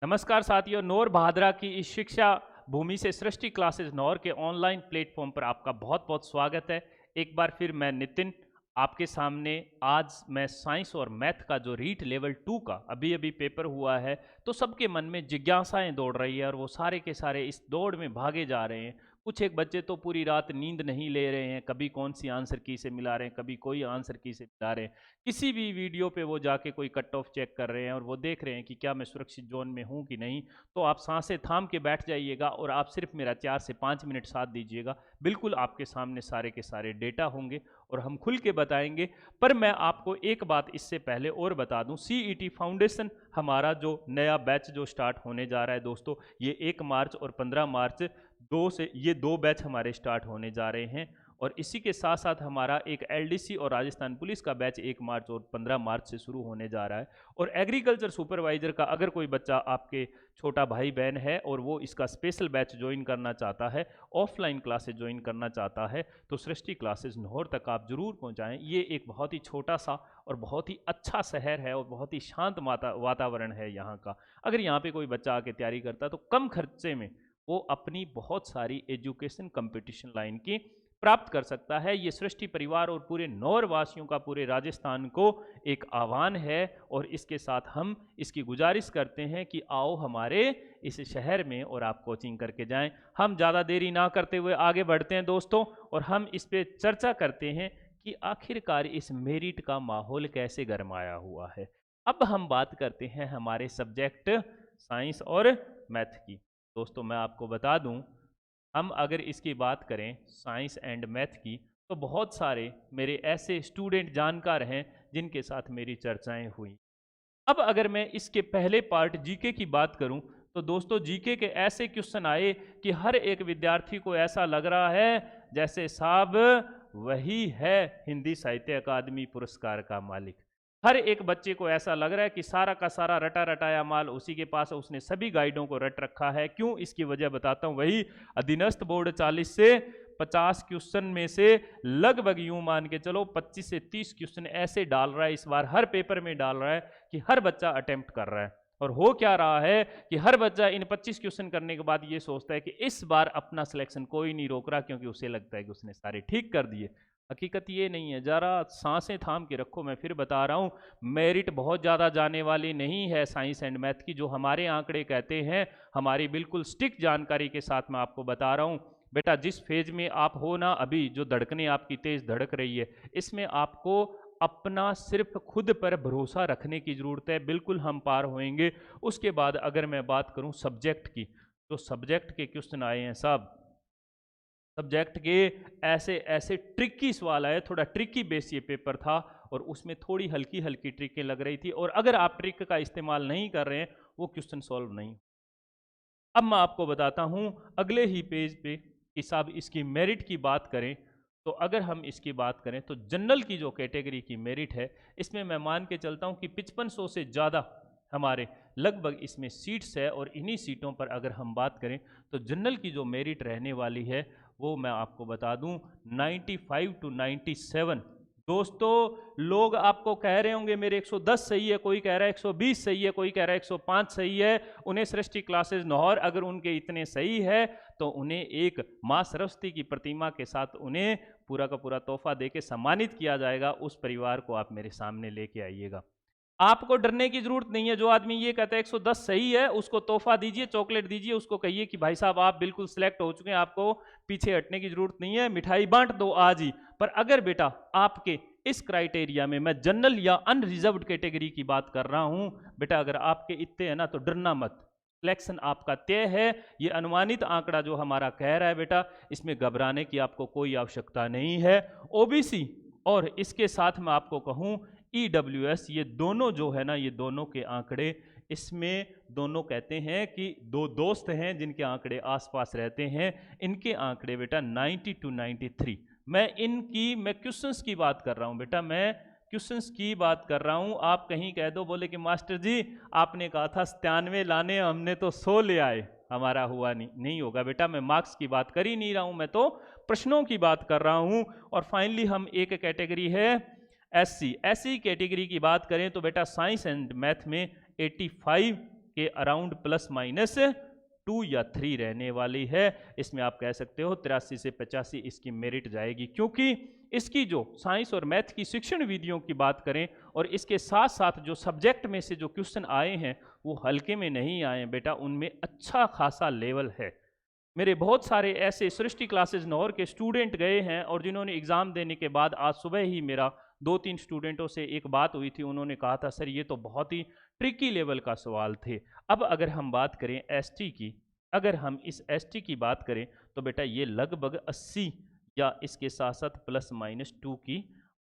नमस्कार साथियों, नौर भादरा की इस शिक्षा भूमि से सृष्टि क्लासेस नौर के ऑनलाइन प्लेटफॉर्म पर आपका बहुत बहुत स्वागत है। एक बार फिर मैं नितिन आपके सामने आज मैं साइंस और मैथ का जो रीट लेवल 2 का अभी अभी पेपर हुआ है, तो सबके मन में जिज्ञासाएं दौड़ रही है और वो सारे के सारे इस दौड़ में भागे जा रहे हैं। कुछ एक बच्चे तो पूरी रात नींद नहीं ले रहे हैं, कभी कौन सी आंसर की से मिला रहे हैं, कभी कोई आंसर की से मिला रहे हैं। किसी भी वीडियो पे वो जाके कोई कट ऑफ चेक कर रहे हैं और वो देख रहे हैं कि क्या मैं सुरक्षित जोन में हूँ कि नहीं। तो आप सांसें थाम के बैठ जाइएगा और आप सिर्फ मेरा 4 से 5 मिनट साथ दीजिएगा। बिल्कुल आपके सामने सारे के सारे डेटा होंगे और हम खुल के बताएंगे। पर मैं आपको एक बात इससे पहले और बता दूं, CET फाउंडेशन हमारा जो नया बैच जो स्टार्ट होने जा रहा है दोस्तों, ये 1 मार्च और 15 मार्च ये दो बैच हमारे स्टार्ट होने जा रहे हैं। और इसी के साथ साथ हमारा एक LDC और राजस्थान पुलिस का बैच 1 मार्च और 15 मार्च से शुरू होने जा रहा है। और एग्रीकल्चर सुपरवाइजर का अगर कोई बच्चा आपके छोटा भाई बहन है और वो इसका स्पेशल बैच ज्वाइन करना चाहता है, ऑफलाइन क्लासेस ज्वाइन करना चाहता है, तो सृष्टि क्लासेस नौर तक आप जरूर पहुंचाएं। ये एक बहुत ही छोटा सा और बहुत ही अच्छा शहर है और बहुत ही शांत वातावरण है यहाँ का। अगर यहाँ पे कोई बच्चा आके तैयारी करता है तो कम खर्चे में वो अपनी बहुत सारी एजुकेशन कंपटीशन लाइन की प्राप्त कर सकता है। ये सृष्टि परिवार और पूरे नौर वासियों का पूरे राजस्थान को एक आह्वान है और इसके साथ हम इसकी गुजारिश करते हैं कि आओ हमारे इस शहर में और आप कोचिंग करके जाएं। हम ज़्यादा देरी ना करते हुए आगे बढ़ते हैं दोस्तों, और हम इस पे चर्चा करते हैं कि आखिरकार इस मेरिट का माहौल कैसे गरमाया हुआ है। अब हम बात करते हैं हमारे सब्जेक्ट साइंस और मैथ की। दोस्तों मैं आपको बता दूं, हम अगर इसकी बात करें साइंस एंड मैथ की, तो बहुत सारे मेरे ऐसे स्टूडेंट जानकार हैं जिनके साथ मेरी चर्चाएं हुई। अब अगर मैं इसके पहले पार्ट जीके की बात करूं, तो दोस्तों जीके के ऐसे क्वेश्चन आए कि हर एक विद्यार्थी को ऐसा लग रहा है जैसे साहब वही है हिंदी साहित्य अकादमी पुरस्कार का मालिक। हर एक बच्चे को ऐसा लग रहा है कि सारा का सारा रटा रटाया माल उसी के पास है, उसने सभी गाइडों को रट रखा है। क्यों, इसकी वजह बताता हूं। वही अधीनस्थ बोर्ड 40 से 50 क्वेश्चन में से लगभग यूं मान के चलो 25 से 30 क्वेश्चन ऐसे डाल रहा है, इस बार हर पेपर में डाल रहा है कि हर बच्चा अटेम्प्ट कर रहा है। और हो क्या रहा है कि हर बच्चा इन 25 क्वेश्चन करने के बाद ये सोचता है कि इस बार अपना सिलेक्शन कोई नहीं रोक रहा, क्योंकि उसे लगता है कि उसने सारे ठीक कर दिए। हकीकत ये नहीं है, जरा सांसें थाम के रखो। मैं फिर बता रहा हूँ, मेरिट बहुत ज़्यादा जाने वाली नहीं है साइंस एंड मैथ की। जो हमारे आंकड़े कहते हैं, हमारी बिल्कुल स्टिक जानकारी के साथ मैं आपको बता रहा हूँ। बेटा जिस फेज में आप हो ना अभी, जो धड़कने आपकी तेज धड़क रही है, इसमें आपको अपना सिर्फ खुद पर भरोसा रखने की जरूरत है। बिल्कुल हम पार होएंगे। उसके बाद अगर मैं बात करूं सब्जेक्ट की, तो सब्जेक्ट के क्वेश्चन आए हैं साहब। सब्जेक्ट के ऐसे ऐसे ट्रिकी सवाल आए, थोड़ा ट्रिकी बेस ये पेपर था और उसमें थोड़ी हल्की हल्की ट्रिकें लग रही थी, और अगर आप ट्रिक का इस्तेमाल नहीं कर रहे हैं वो क्वेश्चन सॉल्व नहीं। अब मैं आपको बताता हूं अगले ही पेज पे कि साहब इसकी मेरिट की बात करें, तो अगर हम इसकी बात करें तो जनरल की जो कैटेगरी की मेरिट है, इसमें मैं मान के चलता हूं कि 5500 से ज़्यादा हमारे लगभग इसमें सीट्स है। और इन्हीं सीटों पर अगर हम बात करें तो जनरल की जो मेरिट रहने वाली है वो मैं आपको बता दूं 95 to 97। दोस्तों लोग आपको कह रहे होंगे मेरे 110 सही है, कोई कह रहा है 120 सही है, कोई कह रहा है 105 सही है। उन्हें सृष्टि क्लासेस नौर अगर उनके इतने सही है तो उन्हें एक माँ सरस्वती की प्रतिमा के साथ उन्हें पूरा का पूरा तोहफा देके सम्मानित किया जाएगा। उस परिवार को आप मेरे सामने लेके आइएगा। आपको डरने की जरूरत नहीं है। जो आदमी ये कहता है 110 सही है, उसको तोहफा दीजिए, चॉकलेट दीजिए, उसको कहिए कि भाई साहब आप बिल्कुल सिलेक्ट हो चुके हैं, आपको पीछे हटने की जरूरत नहीं है, मिठाई बांट दो आज ही। पर अगर बेटा आपके इस क्राइटेरिया में, मैं जनरल या अनरिजर्व्ड कैटेगरी की बात कर रहा हूं, बेटा अगर आपके इतने हैं ना तो डरना मत, सिलेक्शन आपका तय है। ये अनुमानित आंकड़ा जो हमारा कह रहा है बेटा, इसमें घबराने की आपको कोई आवश्यकता नहीं है। ओबीसी और इसके साथ मैं आपको कहूं EWS, ये दोनों जो है ना, ये दोनों के आंकड़े, इसमें दोनों कहते हैं कि दो दोस्त हैं जिनके आंकड़े आसपास रहते हैं। इनके आंकड़े बेटा 90 to 93। मैं क्वेश्चंस की बात कर रहा हूं बेटा, मैं क्वेश्चंस की बात कर रहा हूं। आप कहीं कह दो बोले कि मास्टर जी आपने कहा था 97 लाने, हमने तो 100 ले आए, हमारा हुआ नहीं होगा बेटा। मैं मार्क्स की बात कर ही नहीं रहा हूं, मैं तो प्रश्नों की बात कर रहा हूं। और फाइनली हम एक कैटेगरी है SC कैटेगरी की बात करें तो बेटा साइंस एंड मैथ में 85 के अराउंड प्लस माइनस 2 या 3 रहने वाली है। इसमें आप कह सकते हो 83 से 85 इसकी मेरिट जाएगी, क्योंकि इसकी जो साइंस और मैथ की शिक्षण विधियों की बात करें और इसके साथ साथ जो सब्जेक्ट में से जो क्वेश्चन आए हैं वो हल्के में नहीं आए बेटा, उनमें अच्छा खासा लेवल है। मेरे बहुत सारे ऐसे सृष्टि क्लासेस नौर के स्टूडेंट गए हैं और जिन्होंने एग्ज़ाम देने के बाद आज सुबह ही मेरा 2-3 स्टूडेंटों से एक बात हुई थी, उन्होंने कहा था सर ये तो बहुत ही ट्रिकी लेवल का सवाल थे। अब अगर हम बात करें एसटी की, अगर हम इस एसटी की बात करें तो बेटा ये लगभग 80 या इसके साथ साथ प्लस माइनस 2 की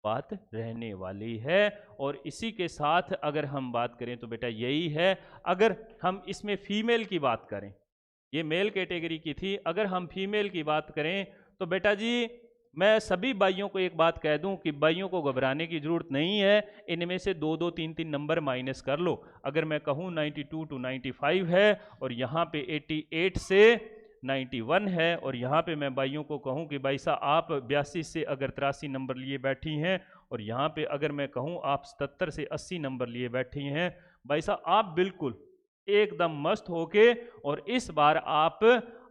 बात रहने वाली है। और इसी के साथ अगर हम बात करें तो बेटा यही है। अगर हम इसमें फीमेल की बात करें, ये मेल कैटेगरी की थी, अगर हम फीमेल की बात करें तो बेटा जी मैं सभी भाइयों को एक बात कह दूं कि भाइयों को घबराने की ज़रूरत नहीं है। इनमें से 2-2 3-3 नंबर माइनस कर लो। अगर मैं कहूं 92 to 95 है और यहाँ पे 88 से 91 है, और यहाँ पे मैं भाइयों को कहूं कि भाई साहब आप 82 से अगर 83 नंबर लिए बैठी हैं, और यहाँ पे अगर मैं कहूं आप 77 से 80 नंबर लिए बैठी हैं, भाई साहब आप बिल्कुल एकदम मस्त होके और इस बार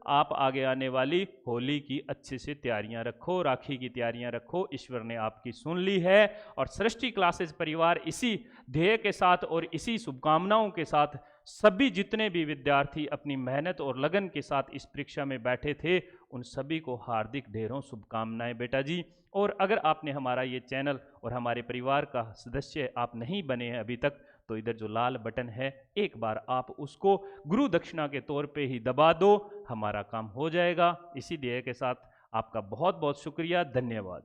आप आगे आने वाली होली की अच्छे से तैयारियां रखो, राखी की तैयारियां रखो। ईश्वर ने आपकी सुन ली है और सृष्टि क्लासेस परिवार इसी ध्येय के साथ और इसी शुभकामनाओं के साथ सभी जितने भी विद्यार्थी अपनी मेहनत और लगन के साथ इस परीक्षा में बैठे थे, उन सभी को हार्दिक ढेरों शुभकामनाएं बेटा जी। और अगर आपने हमारा ये चैनल और हमारे परिवार का सदस्य आप नहीं बने हैं अभी तक, तो इधर जो लाल बटन है एक बार आप उसको गुरु दक्षिणा के तौर पे ही दबा दो, हमारा काम हो जाएगा। इसी ध्येय के साथ आपका बहुत बहुत शुक्रिया, धन्यवाद।